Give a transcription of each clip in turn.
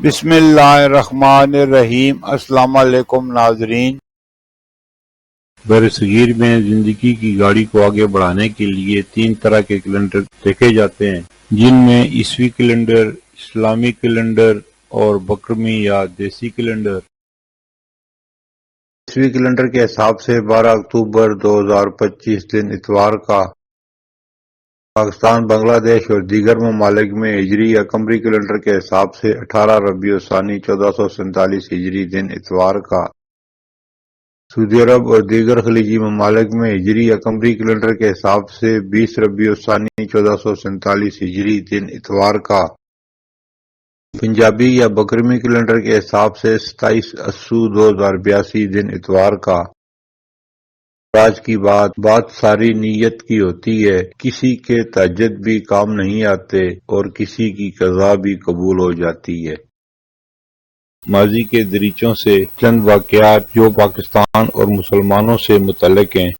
بسم اللہ الرحمن الرحیم۔ السلام علیکم ناظرین۔ برصغیر میں زندگی کی گاڑی کو آگے بڑھانے کے لیے 3 طرح کے کیلنڈر دیکھے جاتے ہیں، جن میں عیسوی کیلنڈر، اسلامی کیلنڈر اور بکرمی یا دیسی کیلنڈر۔ عیسوی کیلنڈر کے حساب سے 12 اکتوبر 2025 دن اتوار کا پاکستان، بنگلہ دیش اور دیگر ممالک میں ہجری یا قمری کیلنڈر کے حساب سے 18 ربیع الثانی 1447 ہجری دن اتوار کا سعودی عرب اور دیگر خلیجی ممالک میں ہجری یا قمری کیلنڈر کے حساب سے 20 ربیع الثانی 1447 ہجری دن اتوار کا پنجابی یا بکرمی کیلنڈر کے حساب سے 27 اسو 2082 دن اتوار کا۔ آج کی بات ساری نیت کی ہوتی ہے، کسی کے تہجد بھی کام نہیں آتے اور کسی کی قضا بھی قبول ہو جاتی ہے۔ ماضی کے دریچوں سے چند واقعات جو پاکستان اور مسلمانوں سے متعلق ہیں۔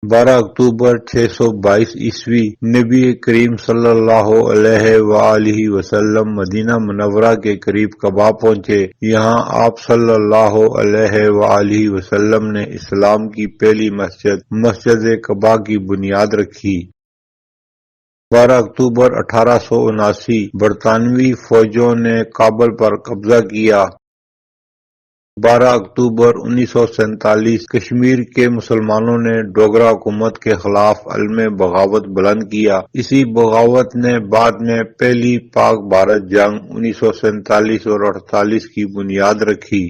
12 اکتوبر 622 عیسوی نبی کریم صلی اللہ علیہ وآلہ وسلم مدینہ منورہ کے قریب قباء پہنچے۔ یہاں آپ صلی اللہ علیہ وآلہ وسلم نے اسلام کی پہلی مسجد قباء کی بنیاد رکھی۔ 12 اکتوبر 1879 برطانوی فوجوں نے کابل پر قبضہ کیا۔ 12 اکتوبر 1947 کشمیر کے مسلمانوں نے ڈوگرا حکومت کے خلاف عزم بغاوت بلند کیا۔ اسی بغاوت نے بعد میں پہلی پاک بھارت جنگ 1947 اور 48 کی بنیاد رکھی۔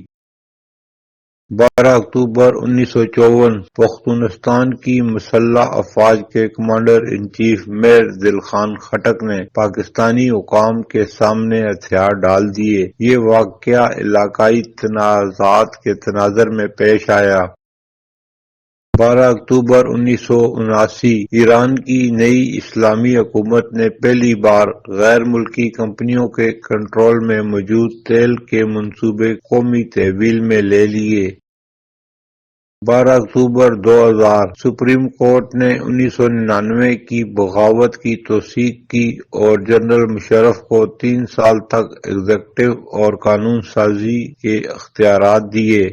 12 اکتوبر 1954 پختونستان کی مسلح افواج کے کمانڈر ان چیف میر دل خان خٹک نے پاکستانی حکام کے سامنے ہتھیار ڈال دیے۔ یہ واقعہ علاقائی تنازعات کے تناظر میں پیش آیا۔ 12 اکتوبر 1979 ایران کی نئی اسلامی حکومت نے پہلی بار غیر ملکی کمپنیوں کے کنٹرول میں موجود تیل کے منصوبے قومی تحویل میں لے لیے۔ 12 اکتوبر 2000 سپریم کورٹ نے 1999 کی بغاوت کی توثیق کی اور جنرل مشرف کو 3 سال تک ایگزیکٹو اور قانون سازی کے اختیارات دیے۔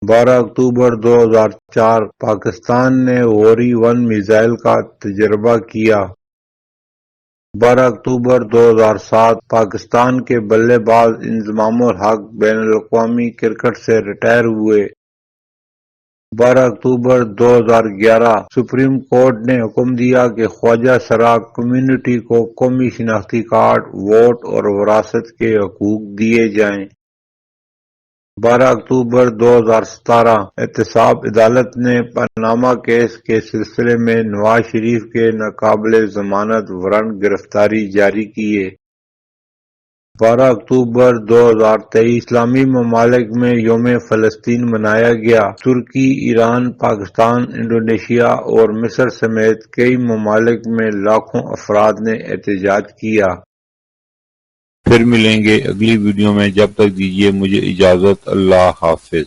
12 اکتوبر 2004 پاکستان نے غوری 1 میزائل کا تجربہ کیا۔ 12 اکتوبر 2007 پاکستان کے بلے باز انضمام الحق بین الاقوامی کرکٹ سے ریٹائر ہوئے۔ 12 اکتوبر 2011 سپریم کورٹ نے حکم دیا کہ خواجہ سرا کمیونٹی کو قومی شناختی کارڈ، ووٹ اور وراثت کے حقوق دیے جائیں۔ 12 اکتوبر 2017 احتساب عدالت نے پاناما کیس کے سلسلے میں نواز شریف کے ناقابل ضمانت وارنٹ گرفتاری جاری کیے۔ 12 اکتوبر 2023 اسلامی ممالک میں یوم فلسطین منایا گیا۔ ترکی، ایران، پاکستان، انڈونیشیا اور مصر سمیت کئی ممالک میں لاکھوں افراد نے احتجاج کیا۔ پھر ملیں گے اگلی ویڈیو میں، جب تک دیجیے مجھے اجازت۔ اللہ حافظ۔